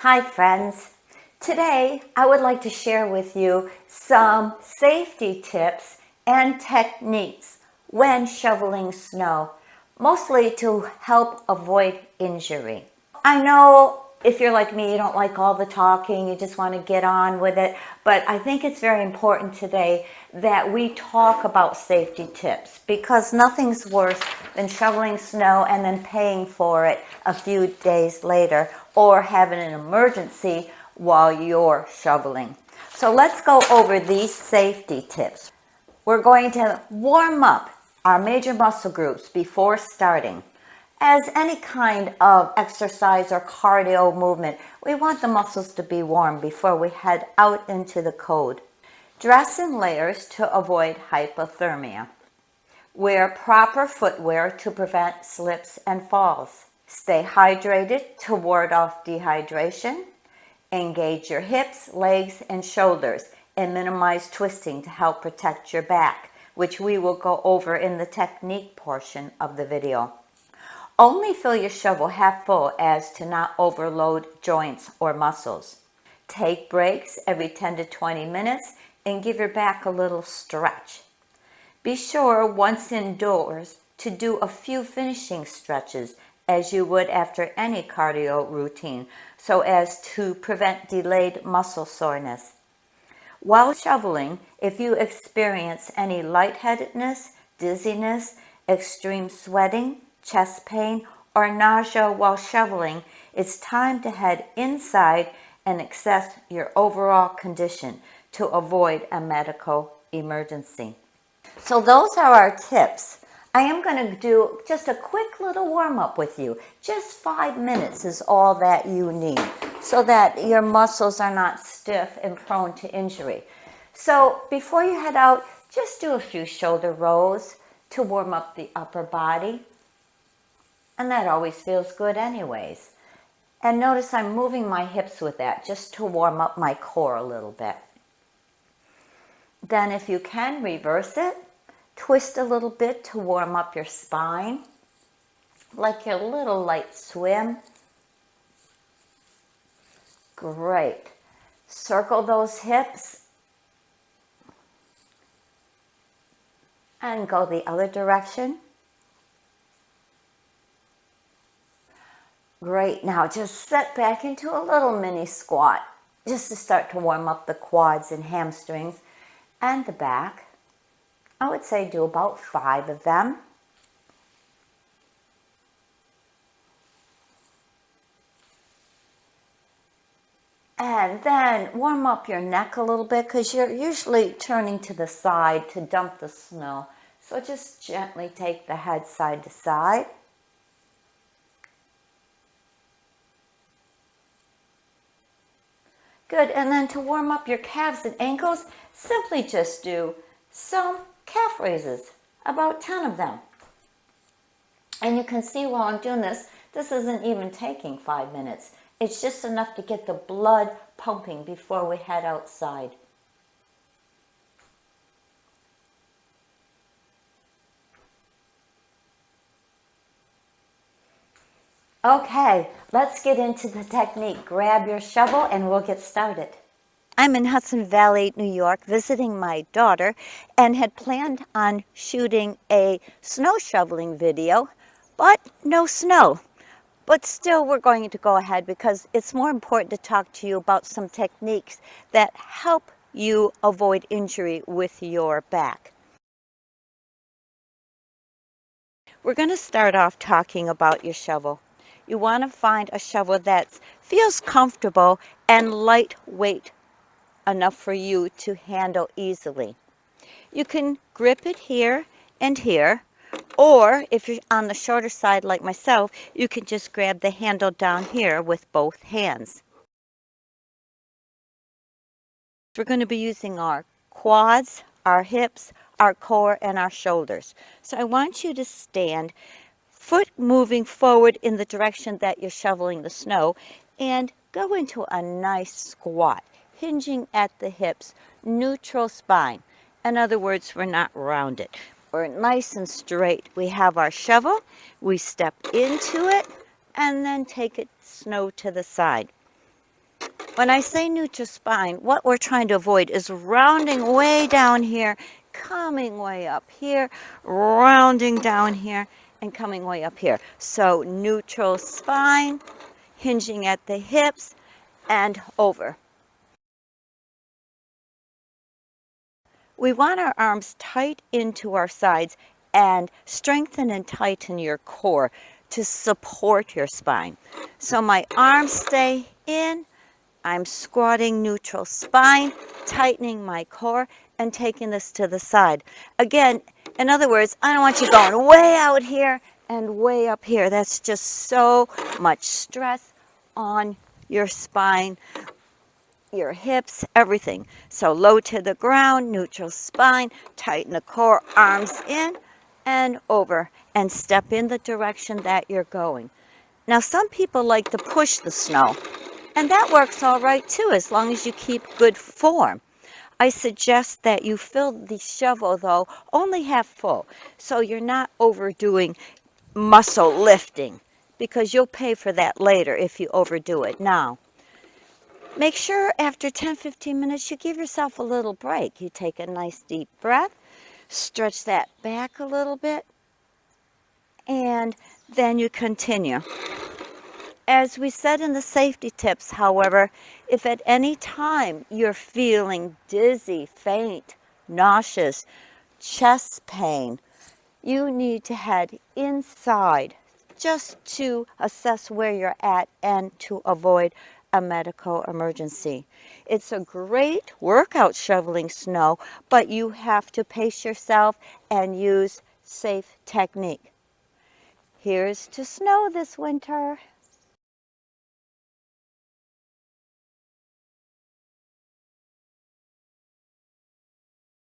Hi friends. Today I would like to share with you some safety tips and techniques when shoveling snow, mostly to help avoid injury. I know if you're like me, you don't like all the talking, you just want to get on with it, but I think it's very important today that we talk about safety tips because nothing's worse than shoveling snow and then paying for it a few days later or having an emergency while you're shoveling. So let's go over these safety tips. We're going to warm up our major muscle groups before starting. As any kind of exercise or cardio movement, we want the muscles to be warm before we head out into the cold. Dress in layers to avoid hypothermia. Wear proper footwear to prevent slips and falls. Stay hydrated to ward off dehydration. Engage your hips, legs, and shoulders and minimize twisting to help protect your back, which we will go over in the technique portion of the video. Only fill your shovel half full as to not overload joints or muscles. Take breaks every 10 to 20 minutes and give your back a little stretch. Be sure once indoors to do a few finishing stretches as you would after any cardio routine so as to prevent delayed muscle soreness. While shoveling, if you experience any lightheadedness, dizziness, extreme sweating, chest pain, or nausea while shoveling, it's time to head inside and assess your overall condition to avoid a medical emergency. So those are our tips. I am going to do just a quick little warm-up with you. Just 5 minutes is all that you need so that your muscles are not stiff and prone to injury. So before you head out, just do a few shoulder rolls to warm up the upper body. And that always feels good anyways. And notice I'm moving my hips with that just to warm up my core a little bit. Then if you can, reverse it. Twist a little bit to warm up your spine, like your little light swim. Great. Circle those hips and go the other direction. Great. Now just set back into a little mini squat just to start to warm up the quads and hamstrings and the back. I would say do about 5 of them. And then warm up your neck a little bit because you're usually turning to the side to dump the snow. So just gently take the head side to side. Good, and then to warm up your calves and ankles, simply just do some calf raises, about 10 of them. And you can see while I'm doing this, this isn't even taking 5 minutes. It's just enough to get the blood pumping before we head outside. Okay, let's get into the technique. Grab your shovel and we'll get started. I'm in Hudson Valley, New York, visiting my daughter and had planned on shooting a snow shoveling video, but no snow. But still, we're going to go ahead because it's more important to talk to you about some techniques that help you avoid injury with your back. We're going to start off talking about your shovel. You want to find a shovel that feels comfortable and lightweight enough for you to handle easily. You can grip it here and here, or if you're on the shorter side like myself, you can just grab the handle down here with both hands. We're going to be using our quads, our hips, our core, and our shoulders. So I want you to stand, foot moving forward in the direction that you're shoveling the snow, and go into a nice squat, hinging at the hips, neutral spine. In other words, we're not rounded. We're nice and straight. We have our shovel, we step into it, and then take it snow to the side. When I say neutral spine, what we're trying to avoid is rounding way down here, coming way up here, rounding down here, and coming way up here. So neutral spine, hinging at the hips, and over. We want our arms tight into our sides and strengthen and tighten your core to support your spine. So my arms stay in, I'm squatting neutral spine, tightening my core, and taking this to the side. Again, in other words, I don't want you going way out here and way up here. That's just so much stress on your spine, your hips, everything. So low to the ground, neutral spine, tighten the core, arms in and over, and step in the direction that you're going. Now, some people like to push the snow. And that works all right too, as long as you keep good form. I suggest that you fill the shovel, though, only half full, so you're not overdoing muscle lifting, because you'll pay for that later if you overdo it now. Make sure after 10-15 minutes you give yourself a little break. You take a nice deep breath, stretch that back a little bit, and then you continue. As we said in the safety tips, however, if at any time you're feeling dizzy, faint, nauseous, chest pain, you need to head inside just to assess where you're at and to avoid a medical emergency. It's a great workout shoveling snow, but you have to pace yourself and use safe technique. Here's to snow this winter.